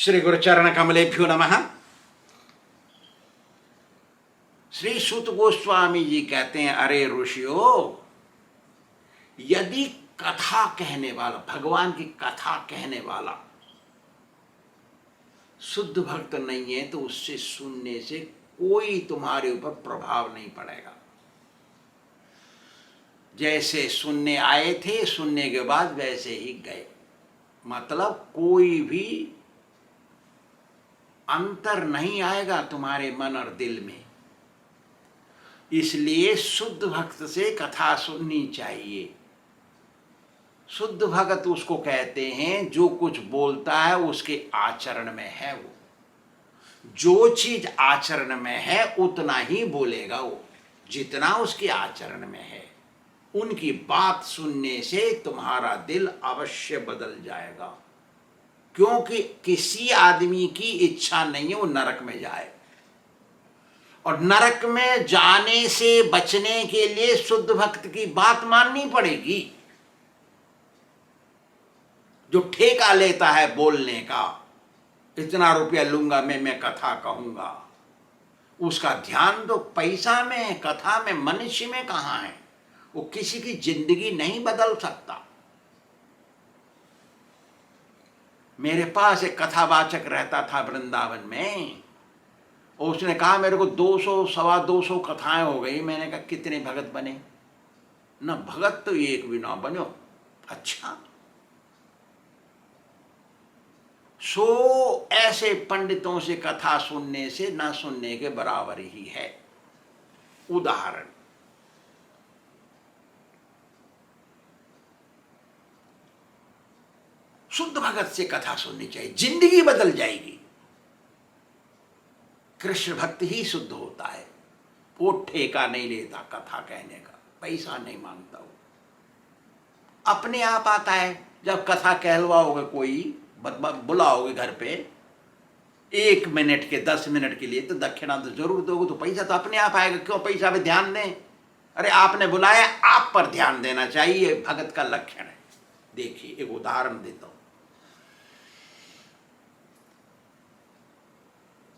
श्री गुरुचरण कमलेभ्यो नमः। श्री सूत गोस्वामी जी कहते हैं, अरे ऋषियों, यदि कथा कहने वाला, भगवान की कथा कहने वाला शुद्ध भक्त नहीं है तो उससे सुनने से कोई तुम्हारे ऊपर प्रभाव नहीं पड़ेगा। जैसे सुनने आए थे, सुनने के बाद वैसे ही गए। मतलब कोई भी अंतर नहीं आएगा तुम्हारे मन और दिल में। इसलिए शुद्ध भक्त से कथा सुननी चाहिए। शुद्ध भक्त उसको कहते हैं जो कुछ बोलता है उसके आचरण में है। वो जो चीज आचरण में है उतना ही बोलेगा वो, जितना उसके आचरण में है। उनकी बात सुनने से तुम्हारा दिल अवश्य बदल जाएगा, क्योंकि किसी आदमी की इच्छा नहीं है वो नरक में जाए। और नरक में जाने से बचने के लिए शुद्ध भक्त की बात माननी पड़ेगी। जो ठेका लेता है बोलने का, इतना रुपया लूंगा मैं कथा कहूंगा, उसका ध्यान तो पैसा में है, कथा में, मनुष्य में कहाँ है। वो किसी की जिंदगी नहीं बदल सकता। मेरे पास एक कथावाचक रहता था वृंदावन में, और उसने कहा मेरे को 200 सवा 200 कथाएं हो गई। मैंने कहा कितने भगत बने? ना भगत तो एक भी ना बनो। अच्छा, सो ऐसे पंडितों से कथा सुनने से ना सुनने के बराबर ही है। उदाहरण, शुद्ध भगत से कथा सुननी चाहिए, जिंदगी बदल जाएगी। कृष्ण भक्त ही शुद्ध होता है। वो ठेका नहीं लेता कथा कहने का, पैसा नहीं मांगता। वो अपने आप आता है। जब कथा कहलवाओगे, कोई बुलाओगे घर पे 1 मिनट के 10 मिनट के लिए, तो दक्षिणा तो जरूर दोगे, तो पैसा तो अपने आप आएगा। क्यों पैसा पे ध्यान दें? अरे आपने बुलाया, आप पर ध्यान देना चाहिए, भगत का लक्षण है। देखिए, एक उदाहरण देता हूं।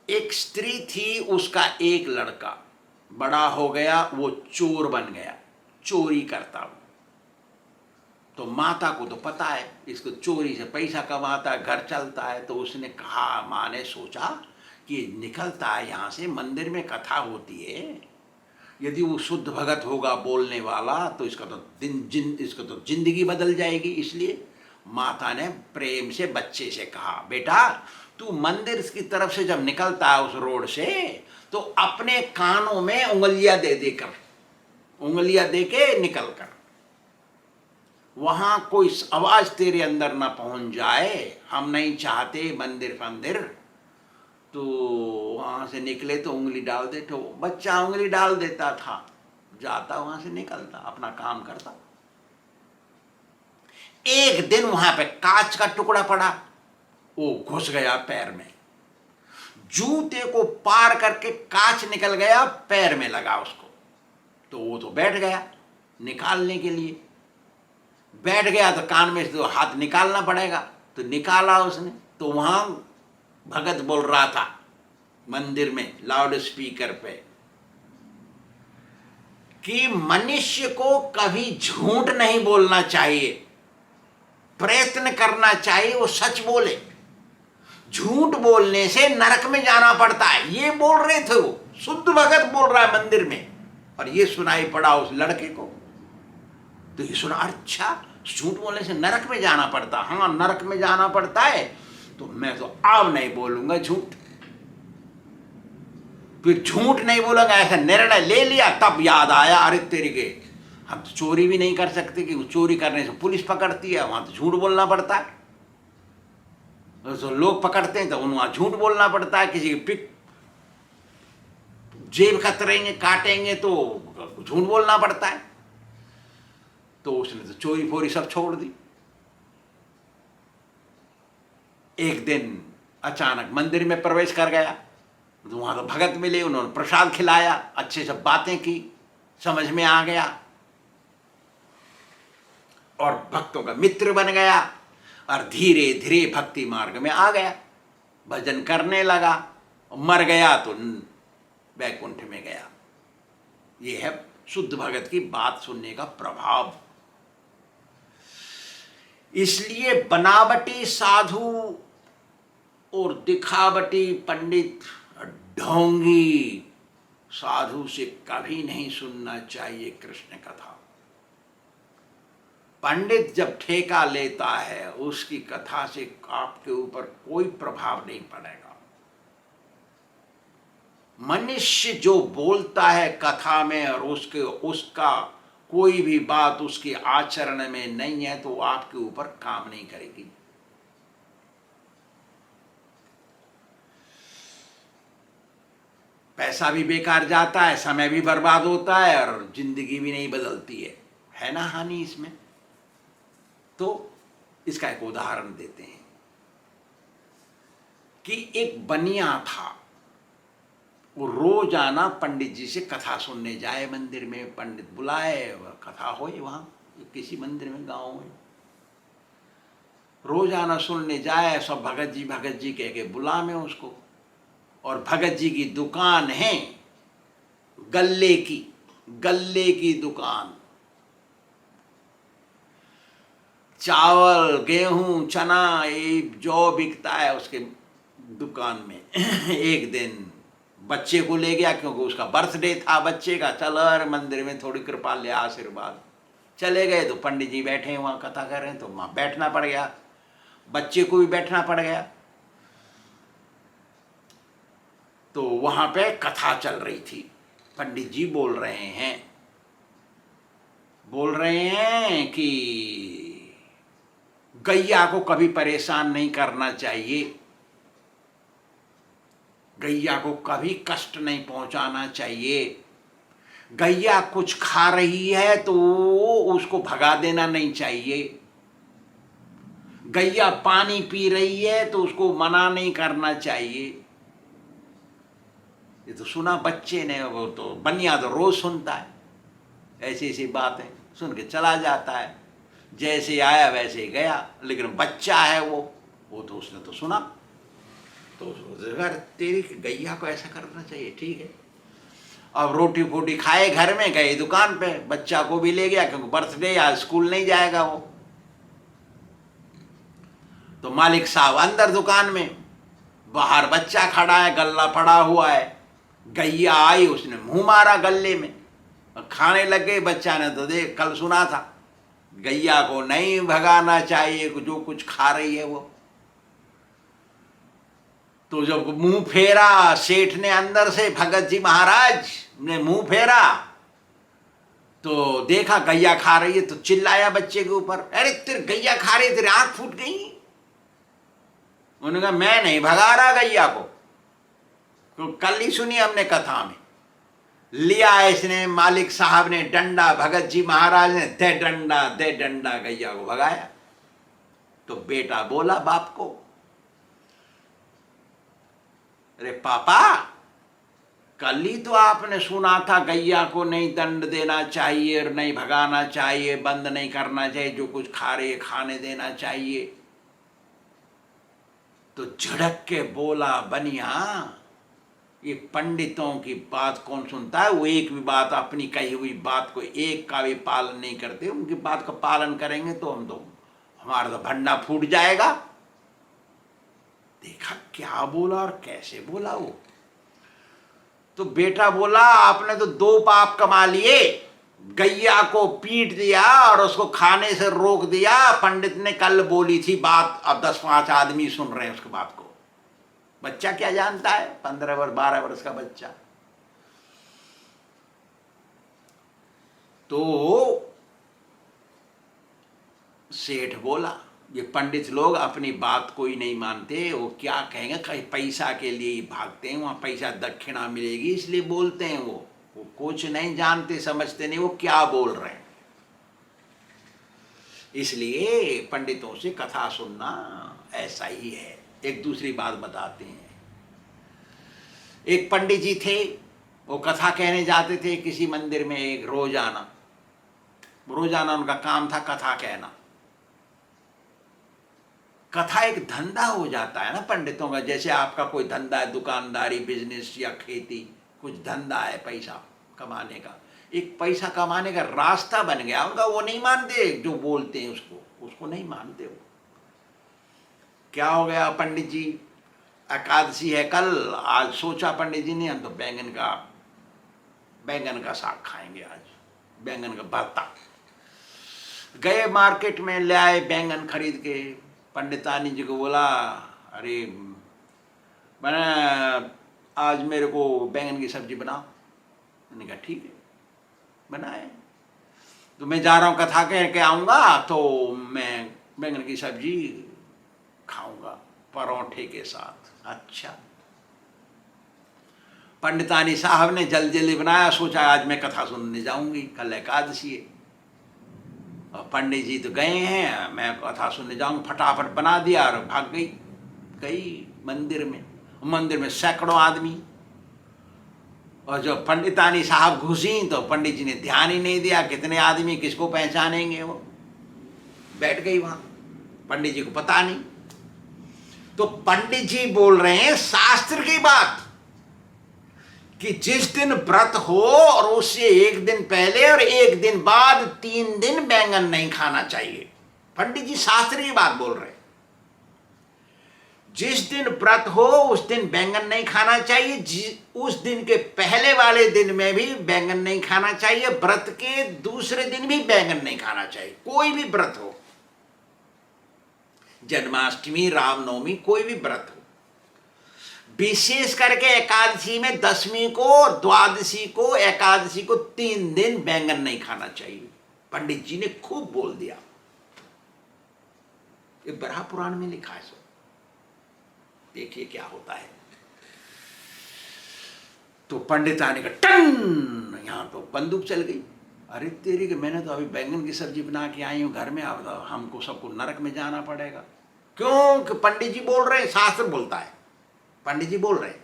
एक स्त्री थी, उसका एक लड़का बड़ा हो गया, वो चोर बन गया, चोरी करता हूं। तो माता को तो पता है इसको चोरी से पैसा कमाता है, घर चलता है। तो उसने कहा, माँ ने सोचा कि निकलता है यहाँ से, मंदिर में कथा होती है, यदि वो शुद्ध भगत होगा बोलने वाला तो इसका तो जिंदगी बदल जाएगी। इसलिए माता ने प्रेम से बच्चे से कहा, बेटा तू मंदिर की तरफ से जब निकलता है उस रोड से, तो अपने कानों में उंगलियां उंगलियां दे के निकल कर, वहां कोई आवाज तेरे अंदर ना पहुंच जाए। हम नहीं चाहते मंदिर फंदिर। तो वहां से निकले तो उंगली डाल दे। तो बच्चा उंगली डाल देता था, जाता वहां से निकलता, अपना काम करता। एक दिन वहां पे कांच का टुकड़ा पड़ा, वो घुस गया पैर में। जूते को पार करके कांच निकल गया, पैर में लगा उसको। तो वो तो बैठ गया निकालने के लिए। बैठ गया तो कान में से तो हाथ निकालना पड़ेगा। तो निकाला उसने। तो वहां भगत बोल रहा था मंदिर में लाउड स्पीकर पे कि मनुष्य को कभी झूठ नहीं बोलना चाहिए, प्रयत्न करना चाहिए वो सच बोले। झूठ बोलने से नरक में जाना पड़ता है। ये बोल रहे थे, वो शुद्ध भगत बोल रहा है मंदिर में। और ये सुनाई पड़ा उस लड़के को। तो ये सुना, अच्छा झूठ बोलने से नरक में जाना पड़ता? हाँ, नरक में जाना पड़ता है। तो मैं तो अब नहीं बोलूंगा झूठ। फिर झूठ नहीं बोलूंगा ऐसा निर्णय ले लिया। तब याद आया, अरे तेरी के, हम तो चोरी भी नहीं कर सकते कि चोरी करने से पुलिस पकड़ती है, वहां तो झूठ बोलना पड़ता है। तो लोग पकड़ते हैं तो वहां झूठ बोलना पड़ता है। किसी की पिक जेब कतरेंगे, काटेंगे तो झूठ बोलना पड़ता है। तो उसने तो चोरी फोरी सब छोड़ दी। एक दिन अचानक मंदिर में प्रवेश कर गया। तो वहां तो भगत मिले, उन्होंने प्रसाद खिलाया, अच्छे से बातें की, समझ में आ गया और भक्तों का मित्र बन गया और धीरे धीरे भक्ति मार्ग में आ गया। भजन करने लगा, मर गया तो वैकुंठ में गया। ये है शुद्ध भगत की बात सुनने का प्रभाव। इसलिए बनावटी साधु और दिखावटी पंडित, ढोंगी साधु से कभी नहीं सुनना चाहिए कृष्ण कथा। पंडित जब ठेका लेता है उसकी कथा से आपके ऊपर कोई प्रभाव नहीं पड़ेगा। मनुष्य जो बोलता है कथा में और उसका कोई भी बात उसके आचरण में नहीं है तो आपके ऊपर काम नहीं करेगी। पैसा भी बेकार जाता है, समय भी बर्बाद होता है और जिंदगी भी नहीं बदलती है ना हानि इसमें। तो इसका एक उदाहरण देते हैं कि एक बनिया था, वो रोजाना पंडित जी से कथा सुनने जाए। मंदिर में पंडित बुलाए, कथा हो वहां किसी मंदिर में गांव में, रोजाना सुनने जाए। सब भगत जी कह के बुला में उसको। और भगत जी की दुकान है गल्ले की दुकान। चावल, गेहूं, चना, ये जो बिकता है उसके दुकान में। एक दिन बच्चे को ले गया क्योंकि उसका बर्थडे था बच्चे का। चल और मंदिर में थोड़ी कृपा ले आशीर्वाद। चले गए तो पंडित जी बैठे हैं वहाँ कथा कर रहे हैं, तो वहाँ बैठना पड़ गया, बच्चे को भी बैठना पड़ गया। तो वहाँ पे कथा चल रही थी, पंडित जी बोल रहे हैं कि गैया को कभी परेशान नहीं करना चाहिए, गैया को कभी कष्ट नहीं पहुंचाना चाहिए। गैया कुछ खा रही है तो उसको भगा देना नहीं चाहिए। गैया पानी पी रही है तो उसको मना नहीं करना चाहिए। ये तो सुना बच्चे ने, वो तो बनिया तो रोज सुनता है ऐसी ऐसी बातें, सुन के चला जाता है। जैसे आया वैसे गया, लेकिन बच्चा है वो तो उसने तो सुना, तो अगर तेरी गैया को ऐसा करना चाहिए, ठीक है। अब रोटी फोटी खाए, घर में गए दुकान पे, बच्चा को भी ले गया क्योंकि बर्थडे, आज स्कूल नहीं जाएगा वो। तो मालिक साहब अंदर दुकान में, बाहर बच्चा खड़ा है, गल्ला पड़ा हुआ है। गैया आई, उसने मुंह मारा गल्ले में, खाने लग गए। बच्चा ने तो देख कल सुना था गैया को नहीं भगाना चाहिए, जो कुछ खा रही है वो। तो जब मुंह फेरा सेठ ने अंदर से, भगत जी महाराज ने मुंह फेरा तो देखा गैया खा रही है, तो चिल्लाया बच्चे के ऊपर, अरे तेरे गैया खा रही है, तेरी आंख फूट गई। उन्होंने कहा मैं नहीं भगा रहा गैया को, तो कल ही सुनी हमने कथा में। लिया इसने, मालिक साहब ने डंडा, भगत जी महाराज ने दे डंडा गैया को भगाया। तो बेटा बोला बाप को, अरे पापा कल ही तो आपने सुना था गैया को नहीं दंड देना चाहिए और नहीं भगाना चाहिए, बंद नहीं करना चाहिए, जो कुछ खा रहे खाने देना चाहिए। तो झड़क के बोला बनिया, ये पंडितों की बात कौन सुनता है, वो एक भी बात, अपनी कही हुई बात को एक का भी पालन नहीं करते। उनकी बात का पालन करेंगे तो हमारा तो भंडा फूट जाएगा। देखा क्या बोला और कैसे बोला वो। तो बेटा बोला आपने तो 2 पाप कमा लिए, गैया को पीट दिया और उसको खाने से रोक दिया। पंडित ने कल बोली थी बात, अब 10-5 आदमी सुन रहे हैं उसकी बात को। बच्चा क्या जानता है, 15 वर्ष 12 वर्ष का बच्चा। तो सेठ बोला ये पंडित लोग अपनी बात कोई नहीं मानते, वो क्या कहेंगे, कहीं पैसा के लिए ही भागते हैं, वहाँ पैसा दक्षिणा मिलेगी इसलिए बोलते हैं। वो कुछ नहीं जानते समझते नहीं वो क्या बोल रहे हैं। इसलिए पंडितों से कथा सुनना ऐसा ही है। एक दूसरी बात बताते हैं। एक पंडित जी थे, वो कथा कहने जाते थे किसी मंदिर में, एक रोजाना उनका काम था कथा कहना। कथा एक धंधा हो जाता है ना पंडितों का। जैसे आपका कोई धंधा है, दुकानदारी, बिजनेस या खेती, कुछ धंधा है पैसा कमाने का, एक पैसा कमाने का रास्ता बन गया उनका। वो नहीं मानते, जो बोलते हैं उसको नहीं मानते वो। क्या हो गया पंडित जी, एकादशी है कल, आज सोचा पंडित जी ने हम तो बैंगन का साग खाएंगे आज, बैंगन का भरता। गए मार्केट में, ले आए बैंगन खरीद के। पंडितानी जी को बोला, अरे मैंने आज मेरे को बैंगन की सब्जी बनाओ। मैंने कहा ठीक है, बनाए। तो मैं जा रहा हूँ कथा कह के आऊँगा तो मैं बैंगन की सब्जी खाऊंगा परोठे के साथ। अच्छा। पंडितानी साहब ने जल्दी जल्दी बनाया, सोचा आज मैं कथा सुनने जाऊंगी, कल एकादशी है। और पंडित जी तो गए हैं, मैं कथा सुनने जाऊंगा, फटाफट बना दिया और भाग गई मंदिर में। मंदिर में सैकड़ों आदमी, और जब पंडितानी साहब घुसी तो पंडित जी ने ध्यान ही नहीं दिया, कितने आदमी किसको पहचानेंगे। वो बैठ गई वहां, पंडित जी को पता नहीं। तो पंडित जी बोल रहे हैं शास्त्र की बात कि जिस दिन व्रत हो और उससे एक दिन पहले और एक दिन बाद 3 दिन बैंगन नहीं खाना चाहिए। पंडित जी शास्त्र की बात बोल रहे हैं। जिस दिन व्रत हो उस दिन बैंगन नहीं खाना चाहिए, उस दिन के पहले वाले दिन में भी बैंगन नहीं खाना चाहिए, व्रत के दूसरे दिन भी बैंगन नहीं खाना चाहिए। कोई भी व्रत हो, जन्माष्टमी, रामनवमी, कोई भी व्रत हो, विशेष करके एकादशी में, दशमी को, द्वादशी को, एकादशी को 3 दिन बैंगन नहीं खाना चाहिए। पंडित जी ने खूब बोल दिया। ये बराह पुराण में लिखा है। देखिए क्या होता है। तो पंडितानी का टन, यहां तो बंदूक चल गई। अरे तेरी के, मैंने तो अभी बैंगन की सब्जी बना के आई हूं घर में, अब हमको सबको नरक में जाना पड़ेगा। क्यों? कि पंडित जी बोल रहे हैं, शास्त्र बोलता है। पंडित जी बोल रहे हैं,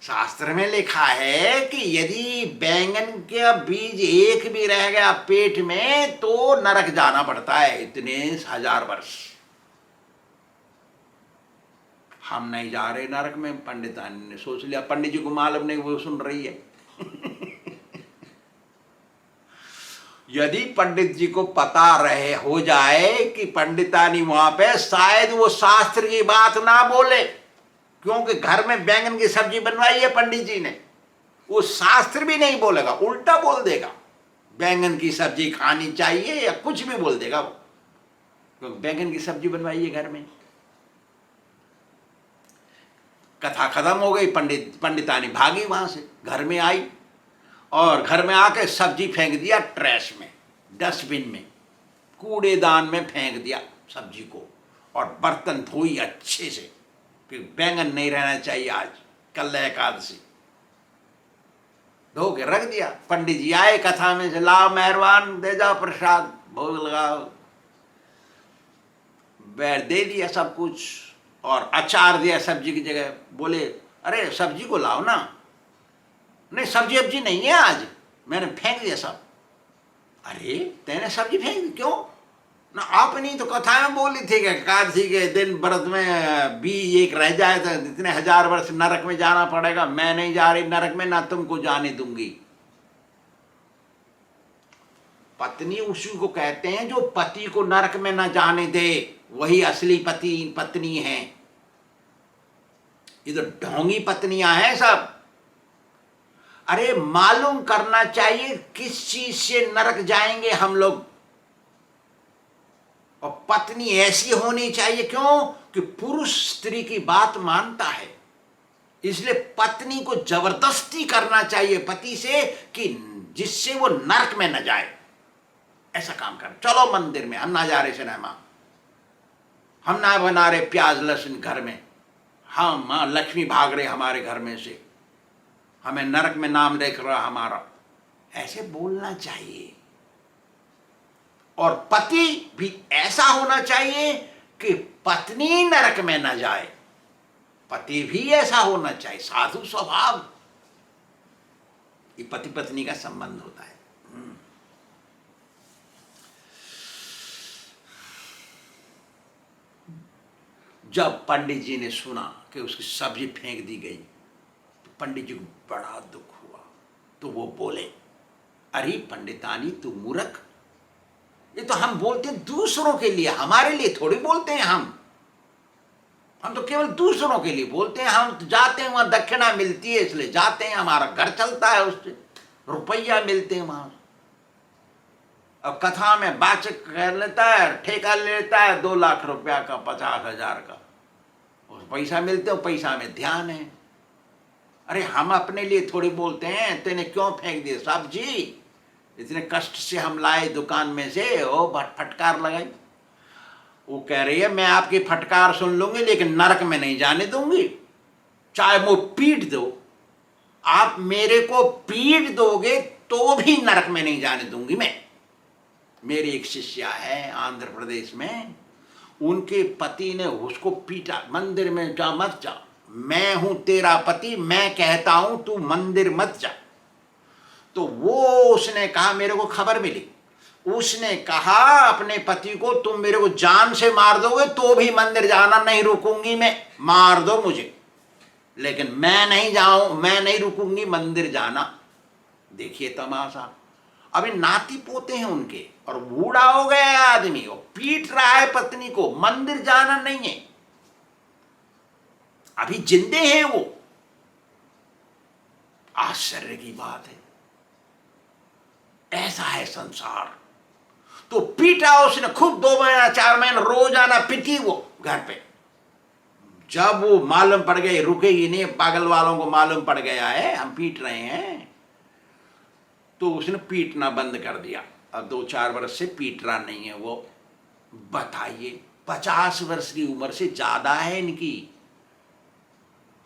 शास्त्र में लिखा है कि यदि बैंगन का बीज एक भी रह गया पेट में तो नरक जाना पड़ता है इतने 1000 वर्ष। हम नहीं जा रहे नरक में। पंडितानी ने सोच लिया, पंडित जी को मालूम नहीं वो सुन रही है। यदि पंडित जी को पता रहे हो जाए कि पंडितानी वहां पे, शायद वो शास्त्र की बात ना बोले, क्योंकि घर में बैंगन की सब्जी बनवाई है पंडित जी ने। वो शास्त्र भी नहीं बोलेगा, उल्टा बोल देगा, बैंगन की सब्जी खानी चाहिए या कुछ भी बोल देगा वो, क्योंकि बैंगन की सब्जी बनवाई है घर में। कथा खत्म हो गई। पंडितानी भागी वहां से, घर में आई और घर में आके सब्जी फेंक दिया ट्रैश में, डस्टबिन में, कूड़ेदान में फेंक दिया सब्जी को, और बर्तन धोई अच्छे से। फिर बैंगन नहीं रहना चाहिए आज, कल एकादशी, धो के रख दिया। पंडित जी आए कथा में से, लाओ मेहरबान, दे जाओ प्रसाद, भोग लगाओ। बैठ दे दिया सब कुछ, और अचार दिया सब्जी की जगह। बोले अरे सब्जी को लाओ ना। नहीं सब्जी अब्जी नहीं है आज, मैंने फेंक दिया सब। अरे तेने सब्जी फेंक दी, क्यों? ना आपने तो कथा में बोली थी कि एकादशी के दिन व्रत में बीज एक रह जाए तो इतने 1000 वर्ष नरक में जाना पड़ेगा। मैं नहीं जा रही नरक में, ना तुमको जाने दूंगी। पत्नी उसी को कहते हैं जो पति को नरक में न जाने दे, वही असली पत्नी है। ये तो ढोंगी पत्नियां हैं सब। अरे मालूम करना चाहिए किस चीज से नरक जाएंगे हम लोग, और पत्नी ऐसी होनी चाहिए। क्यों? कि पुरुष स्त्री की बात मानता है, इसलिए पत्नी को जबरदस्ती करना चाहिए पति से कि जिससे वो नरक में न जाए। ऐसा काम कर, चलो मंदिर में, हम ना जा रहे सिनेमा, हम ना बना रहे प्याज लहसुन घर में, हम लक्ष्मी भाग रहे हमारे घर में से, हमें नरक में नाम देख रहा हमारा। ऐसे बोलना चाहिए। और पति भी ऐसा होना चाहिए कि पत्नी नरक में न जाए। पति भी ऐसा होना चाहिए, साधु स्वभाव। ये पति पत्नी का संबंध होता है। जब पंडित जी ने सुना कि उसकी सब्जी फेंक दी गई तो पंडित जी को बड़ा दुख हुआ। तो वो बोले, अरे पंडितानी तू मूर्ख, ये तो हम बोलते हैं दूसरों के लिए, हमारे लिए थोड़ी बोलते हैं। हम तो केवल दूसरों के लिए बोलते हैं। हम तो जाते हैं वहां दक्षिणा मिलती है इसलिए जाते हैं, हमारा घर चलता है उससे, रुपया मिलते हैं वहां। अब कथा में वाचक कर लेता है, ठेका ले लेता है 2 लाख रुपया का, 50,000 का, और पैसा मिलते हो, पैसा में ध्यान है। अरे हम अपने लिए थोड़ी बोलते हैं, तेने क्यों फेंक दिए सब्जी, इतने कष्ट से हम लाए दुकान में से, ओ फटकार लगाई। वो कह रही है, मैं आपकी फटकार सुन लूंगी लेकिन नरक में नहीं जाने दूंगी, चाहे वो पीट दो। आप मेरे को पीट दोगे तो भी नरक में नहीं जाने दूंगी मैं। मेरी एक शिष्या है आंध्र प्रदेश में, उनके पति ने उसको पीटा, मंदिर में जा मत जा, मैं हूं तेरा पति, मैं कहता हूं तू मंदिर मत जा। तो वो उसने कहा, मेरे को खबर मिली, उसने कहा अपने पति को, तुम मेरे को जान से मार दोगे तो भी मंदिर जाना नहीं रुकूंगी मैं, मार दो मुझे, लेकिन मैं नहीं रुकूंगी मंदिर जाना। देखिए तमाशा। अभी नाती पोते हैं उनके और बूढ़ा हो गया है आदमी, वो पीट रहा है पत्नी को, मंदिर जाना नहीं है। अभी जिंदे हैं वो। आश्चर्य की बात है। ऐसा है संसार। तो पीटा उसने खूब, 2 महीना 4 महीना रोजाना पिटी वो घर पे। जब वो मालूम पड़ गई रुकेगी नहीं, पागल वालों को मालूम पड़ गया है हम पीट रहे हैं, तो उसने पीटना बंद कर दिया। अब 2-4 वर्ष से पीट रहा नहीं है वो। बताइए, 50 वर्ष की उम्र से ज्यादा है इनकी,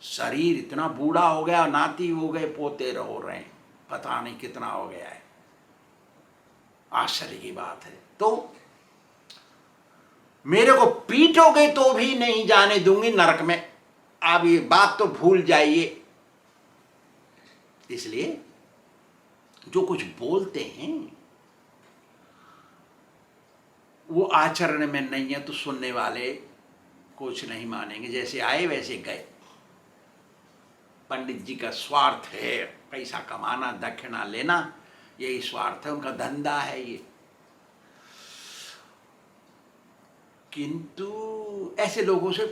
शरीर इतना बूढ़ा हो गया, नाती हो गए, पोते हो रहे हैं, पता नहीं कितना हो गया है। आश्चर्य की बात है। तो मेरे को पीटोगे तो भी नहीं जाने दूंगी नरक में। आप ये बात तो भूल जाइए। इसलिए जो कुछ बोलते हैं वो आचरण में नहीं है तो सुनने वाले कुछ नहीं मानेंगे। जैसे आए वैसे गए। पंडित जी का स्वार्थ है पैसा कमाना, दक्षिणा लेना, यही स्वार्थ है, उनका धंधा है ये। किंतु ऐसे लोगों से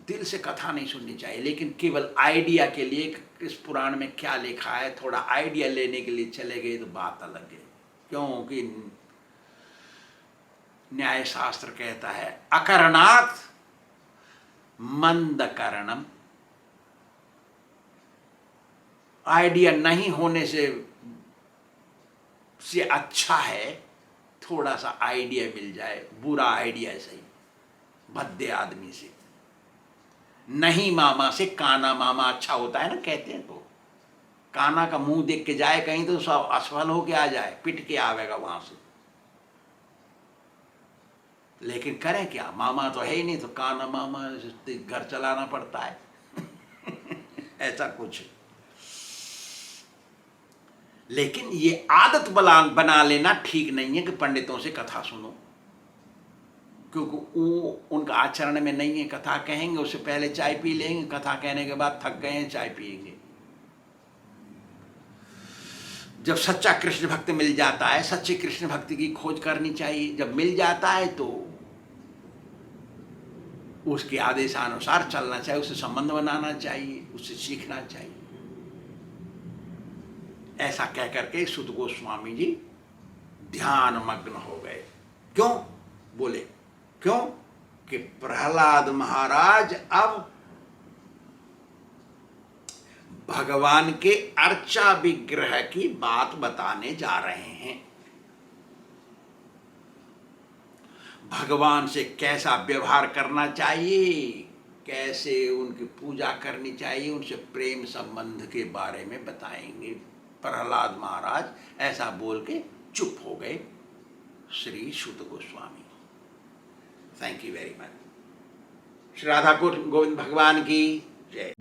दिल से कथा नहीं सुननी चाहिए, लेकिन केवल आइडिया के लिए, इस पुराण में क्या लिखा है, थोड़ा आइडिया लेने के लिए चले गए तो बात अलग है। क्योंकि न्याय शास्त्र कहता है, अकरणात् मंद करणम। आइडिया नहीं होने से अच्छा है थोड़ा सा आइडिया मिल जाए। बुरा आइडिया है सही, भद्दे आदमी से नहीं, मामा से काना मामा अच्छा होता है ना, कहते हैं। तो काना का मुंह देख के जाए कहीं तो सब असफल होके आ जाए, पिट के आवेगा वहां से। लेकिन करें क्या, मामा तो है ही नहीं, तो काना मामा घर चलाना पड़ता है। ऐसा कुछ। लेकिन ये आदत बना लेना ठीक नहीं है कि पंडितों से कथा सुनो, क्योंकि वो उनका आचरण में नहीं है। कथा कहेंगे उससे पहले चाय पी लेंगे, कथा कहने के बाद थक गए हैं चाय पिएंगे। जब सच्चा कृष्ण भक्त मिल जाता है, सच्चे कृष्ण भक्ति की खोज करनी चाहिए। जब मिल जाता है तो उसके आदेशानुसार चलना चाहिए, उससे संबंध बनाना चाहिए, उससे सीखना चाहिए। ऐसा कह करके सुत गोस्वामी जी ध्यान मग्न हो गए। क्यों बोले? क्यों कि प्रहलाद महाराज अब भगवान के अर्चा विग्रह की बात बताने जा रहे हैं। भगवान से कैसा व्यवहार करना चाहिए, कैसे उनकी पूजा करनी चाहिए, उनसे प्रेम संबंध के बारे में बताएंगे। प्रहलाद महाराज ऐसा बोल के चुप हो गए। श्री सुत Goswami. Thank you very much. Shri Radha Govind भगवान की जय।